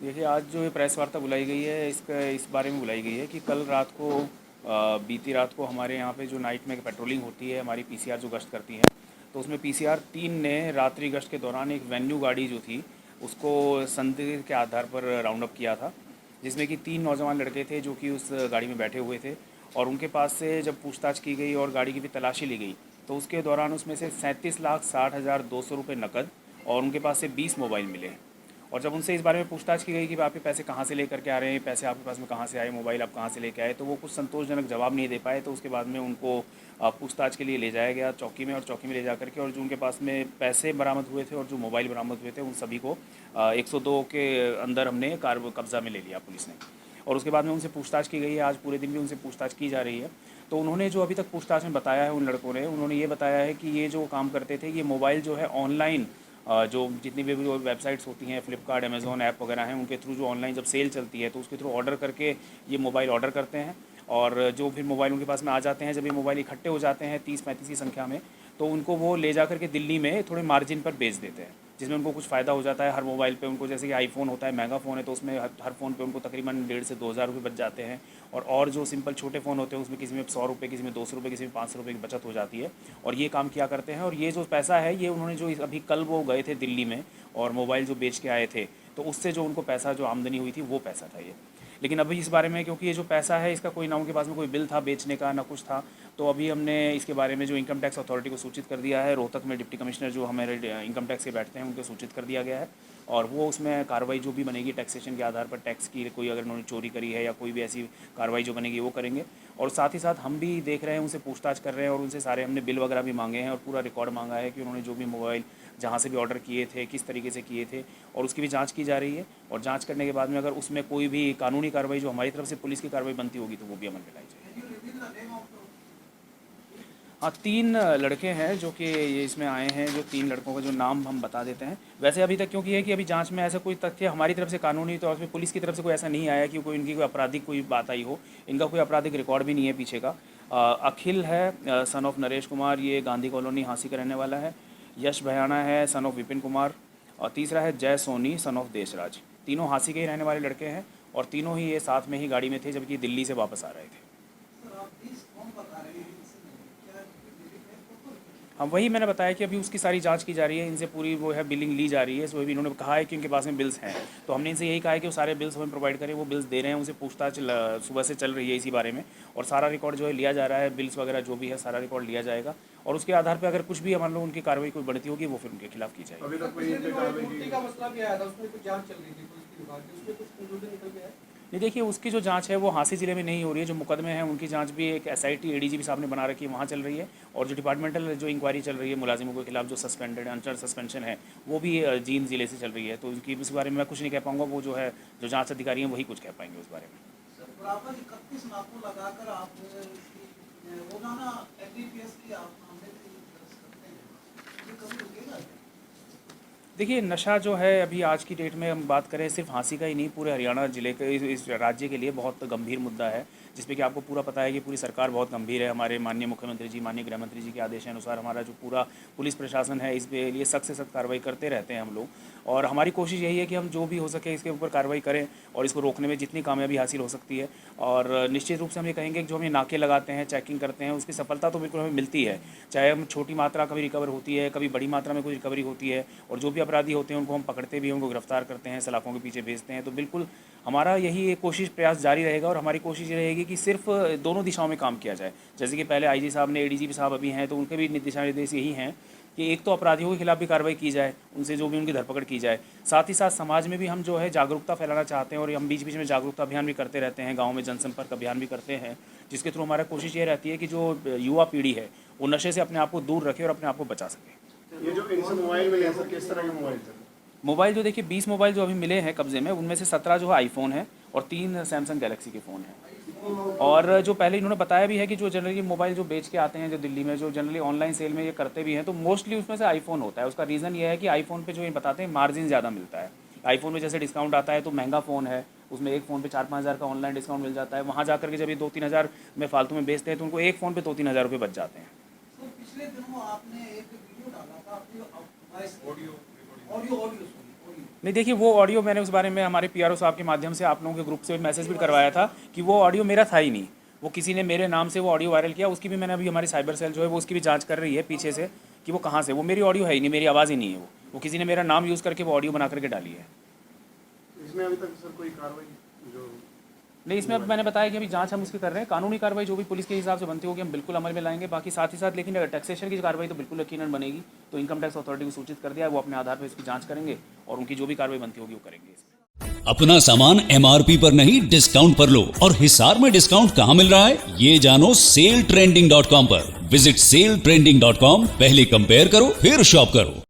देखिए, आज जो ये प्रेस वार्ता बुलाई गई है, इस बारे में बुलाई गई है कि कल रात को बीती रात को हमारे यहाँ पे जो नाइट में पेट्रोलिंग होती है, हमारी पीसीआर जो गश्त करती है, तो उसमें पीसीआर 3 ने रात्रि गश्त के दौरान एक वेन्यू गाड़ी जो थी उसको संदिग्ध के आधार पर राउंड अप किया था, जिसमें कि 3 नौजवान लड़के थे जो कि उस गाड़ी में बैठे हुए थे। और उनके पास से जब पूछताछ की गई और गाड़ी की भी तलाशी ली गई, तो उसके दौरान उसमें से 37,60,200 रुपये नकद और उनके पास से 20 मोबाइल मिले। और जब उनसे इस बारे में पूछताछ की गई कि आप ये पैसे कहाँ से लेकर के आ रहे हैं, पैसे आपके पास में कहाँ से आए, मोबाइल आप कहाँ से लेके आए, तो वो कुछ संतोषजनक जवाब नहीं दे पाए। तो उसके बाद में उनको पूछताछ के लिए ले जाया गया चौकी में, और चौकी में ले जा करके और जो उनके पास में पैसे बरामद हुए थे और जो मोबाइल बरामद हुए थे, उन सभी को 102 के अंदर हमने कब्जा में ले लिया पुलिस ने। और उसके बाद में उनसे पूछताछ की गई है, आज पूरे दिन भी उनसे पूछताछ की जा रही है। तो उन्होंने जो अभी तक पूछताछ में बताया है उन लड़कों ने, उन्होंने ये बताया है कि ये जो काम करते थे, ये मोबाइल जो है ऑनलाइन जो जितनी भी वेबसाइट्स होती हैं, फ्लिपकार्ट, अमेज़ॉन ऐप वगैरह हैं, उनके थ्रू जो ऑनलाइन जब सेल चलती है तो उसके थ्रू ऑर्डर करके ये मोबाइल ऑर्डर करते हैं। और जो फिर मोबाइल उनके पास में आ जाते हैं, जब ये मोबाइल इकट्ठे हो जाते हैं 30-35 की संख्या में, तो उनको वो ले जा करके दिल्ली में थोड़े मार्जिन पर बेच देते हैं, जिसमें उनको कुछ फ़ायदा हो जाता है। हर मोबाइल पे उनको, जैसे कि आईफोन होता है, महंगा फ़ोन है, तो उसमें हर फ़ोन पे उनको तकरीबन 1,500 से 2,000 रुपये बच जाते हैं। और जो सिंपल छोटे फ़ोन होते हैं उसमें किसी में 100 रुपये, किसी में 200 रुपये, किसी में 500 रुपये की बचत हो जाती है। और ये काम किया करते हैं। और ये जो पैसा है, ये उन्होंने जो अभी कल वो गए थे दिल्ली में और मोबाइल जो बेच के आए थे, तो उससे जो उनको पैसा जो आमदनी हुई थी वो पैसा था ये। लेकिन अभी इस बारे में, क्योंकि ये जो पैसा है इसका कोई ना उनके पास में कोई बिल था बेचने का, ना कुछ था, तो अभी हमने इसके बारे में जो इनकम टैक्स अथॉरिटी को सूचित कर दिया है। रोहतक में डिप्टी कमिश्नर जो हमारे इनकम टैक्स के बैठते हैं, उनको सूचित कर दिया गया है। और वो उसमें कार्रवाई जो भी बनेगी टैक्सेशन के आधार पर, टैक्स की कोई अगर उन्होंने चोरी करी है या कोई भी ऐसी कार्रवाई जो बनेगी वो करेंगे। और साथ ही साथ हम भी देख रहे हैं, उनसे पूछताछ कर रहे हैं और उनसे सारे हमने बिल वगैरह भी मांगे हैं और पूरा रिकॉर्ड मांगा है कि उन्होंने जो भी मोबाइल जहाँ से भी ऑर्डर किए थे, किस तरीके से किए थे, और उसकी भी जांच की जा रही है। और जांच करने के बाद में अगर उसमें कोई भी कानूनी कार्रवाई जो हमारी तरफ से पुलिस की कार्रवाई बनती होगी, तो वो भी अमल में लाई जाएगी। हाँ, 3 लड़के हैं जो कि ये इसमें आए हैं। जो 3 लड़कों का जो नाम हम बता देते हैं। वैसे अभी तक क्योंकि है कि अभी जांच में ऐसा कोई तथ्य हमारी तरफ से कानूनी तौर पे पुलिस की तरफ से कोई ऐसा नहीं आया कि कोई इनकी कोई आपराधिक कोई बात आई हो। इनका कोई आपराधिक रिकॉर्ड भी नहीं है पीछे का। अखिल है सन ऑफ नरेश कुमार, ये गांधी कॉलोनी हांसी का रहने वाला है। यश भयाना है सन ऑफ विपिन कुमार। और तीसरा है जय सोनी सन ऑफ देशराज। तीनों हांसी के ही रहने वाले लड़के हैं और तीनों ही ये साथ में ही गाड़ी में थे जबकि दिल्ली से वापस आ रहे थे। हाँ, वही मैंने बताया कि अभी उसकी सारी जांच की जा रही है, इनसे पूरी वो है बिलिंग ली जा रही है। सो अभी इन्होंने कहा है कि उनके पास में बिल्स हैं, तो हमने इनसे यही कहा है कि वो सारे बिल्स हमें प्रोवाइड करें। वो बिल्स दे रहे हैं, उनसे पूछताछ सुबह से चल रही है इसी बारे में। और सारा रिकॉर्ड जो है लिया जा रहा है, बिल्स वगैरह जो भी है सारा रिकॉर्ड लिया जाएगा। और उसके आधार पर अगर कुछ भी मान लो उनकी कार्रवाई कोई बढ़ती होगी, वो फिर उनके खिलाफ की जाएगी। अभी तक कोई इन पे कार्रवाई की का मसला भी आया था, उसमें कुछ जांच चल रही थी पुलिस की विभाग की, उसमें कुछ कंक्लूजन निकल गया है? नहीं, देखिए, उसकी जो जांच है वो हांसी ज़िले में नहीं हो रही है। जो मुकदमे हैं उनकी जांच भी एक एसआईटी एडीजीपी साहब ने बना रखी है, वहाँ चल रही है। और जो डिपार्टमेंटल जो इंक्वायरी चल रही है मुलाजिमों के खिलाफ जो सस्पेंडेड अंडर सस्पेंशन है, वो भी जींद ज़िले से चल रही है। तो उनकी इस बारे में मैं कुछ नहीं कह पाऊँगा। वो जो है जो जाँच अधिकारी हैं वही कुछ कह पाएंगे उस बारे में। बराबर 31 नाकों लगाकर आप रोजाना एनडीपीएस की आप मामले दर्ज करते हैं, ये कभी रुकेगा क्या? देखिए, नशा जो है अभी आज की डेट में हम बात करें, सिर्फ हाँसी का ही नहीं, पूरे हरियाणा जिले के इस राज्य के लिए बहुत गंभीर मुद्दा है, जिसपे कि आपको पूरा पता है कि पूरी सरकार बहुत गंभीर है। हमारे माननीय मुख्यमंत्री जी, माननीय गृह मंत्री जी के आदेशानुसार हमारा जो पूरा पुलिस प्रशासन है, इस पे लिए सख्त से सख्त कार्रवाई करते रहते हैं हम लोग। और हमारी कोशिश यही है कि हम जो भी हो सके इसके ऊपर कार्रवाई करें और इसको रोकने में जितनी कामयाबी हासिल हो सकती है। और निश्चित रूप से हम ये कहेंगे कि जो हम ये नाके लगाते हैं, चेकिंग करते हैं, उसकी सफलता तो बिल्कुल हमें मिलती है। चाहे हम छोटी मात्रा कभी रिकवर होती है, कभी बड़ी मात्रा में कोई रिकवरी होती है। और जो भी अपराधी होते हैं उनको हम पकड़ते भी हैं, उनको गिरफ्तार करते हैं, सलाखों के पीछे भेजते हैं। तो बिल्कुल हमारा यही एक कोशिश प्रयास जारी रहेगा। और हमारी कोशिश ये रहेगी कि सिर्फ दोनों दिशाओं में काम किया जाए। जैसे कि पहले आईजी साहब ने, एडीजीपी साहब अभी हैं, तो उनके भी दिशा निर्देश यही हैं कि एक तो अपराधियों के खिलाफ भी कार्रवाई की जाए, उनसे जो भी उनकी धरपकड़ की जाए। साथ ही साथ समाज में भी हम जो है जागरूकता फैलाना चाहते हैं और हम बीच बीच में जागरूकता अभियान भी करते रहते हैं, गाँव में जनसंपर्क अभियान भी करते हैं, जिसके थ्रू हमारा कोशिश ये रहती है कि जो युवा पीढ़ी है वो नशे से अपने आप को दूर रखे और अपने आप को बचा सके। ये जो इनसे मोबाइल मिले हैं सर, किस तरह के मोबाइल सर? मोबाइल जो देखिए 20 मोबाइल जो अभी मिले हैं कब्जे में, उनमें से 17 जो है आईफोन है और 3 सैमसंग गैलेक्सी के फ़ोन हैं। और जो पहले इन्होंने बताया भी है कि जो जनरली मोबाइल जो बेच के आते हैं, जो दिल्ली में जो जनरली ऑनलाइन सेल में ये करते भी हैं, तो मोस्टली उसमें से आईफोन होता है। उसका रीज़न ये है कि आईफोन पे जो ये बताते हैं मार्जिन ज़्यादा मिलता है। आईफोन में जैसे डिस्काउंट आता है तो महंगा फ़ोन है, उसमें एक फ़ोन पे 4-5 हज़ार का ऑनलाइन डिस्काउंट मिल जाता है। वहाँ जा करके जब ये 2-3 हज़ार में फालतू में बेचते हैं तो उनको एक फ़ोन पे 2-3 हज़ार रुपये बच जाते हैं। तो पिछले दिनों आपने एक वीडियो डाला था अपनी वॉइस ऑडियो ऑडियो ऑडियो नहीं देखिए, वो ऑडियो मैंने उस बारे में हमारे पीआरओ साहब के माध्यम से आप लोगों के ग्रुप से मैसेज भी करवाया था कि वो ऑडियो मेरा था ही नहीं, वो किसी ने मेरे नाम से वो ऑडियो वायरल किया। उसकी भी मैंने अभी हमारी साइबर सेल जो है वो उसकी भी जांच कर रही है पीछे से कि वो कहाँ से, वो मेरी ऑडियो है ही नहीं, मेरी आवाज़ ही नहीं है, वो किसी ने मेरा नाम यूज़ करके वो ऑडियो बना करके डाली है। इसमें अभी तक सर कोई कार्रवाई जो नहीं, इसमें अब मैंने बताया कि अभी जांच हम उसकी कर रहे हैं, कानूनी कार्रवाई जो भी पुलिस के हिसाब से बनती होगी हम बिल्कुल अमल में लाएंगे। बाकी साथ ही साथ लेकिन टैक्सेशन की कार्रवाई तो बिल्कुल यकीनन बनेगी, तो इनकम टैक्स अथॉरिटी को सूचित कर दिया है, वो अपने आधार पर इसकी जांच करेंगे और उनकी जो भी कार्रवाई बनती होगी वो करेंगे। अपना सामान एमआरपी पर नहीं डिस्काउंट पर लो। और हिसार में डिस्काउंट कहां मिल रहा है ये जानो सेलट्रेंडिंग.com पर। विजिट सेलट्रेंडिंग.com, पहले कंपेयर करो फिर शॉप करो।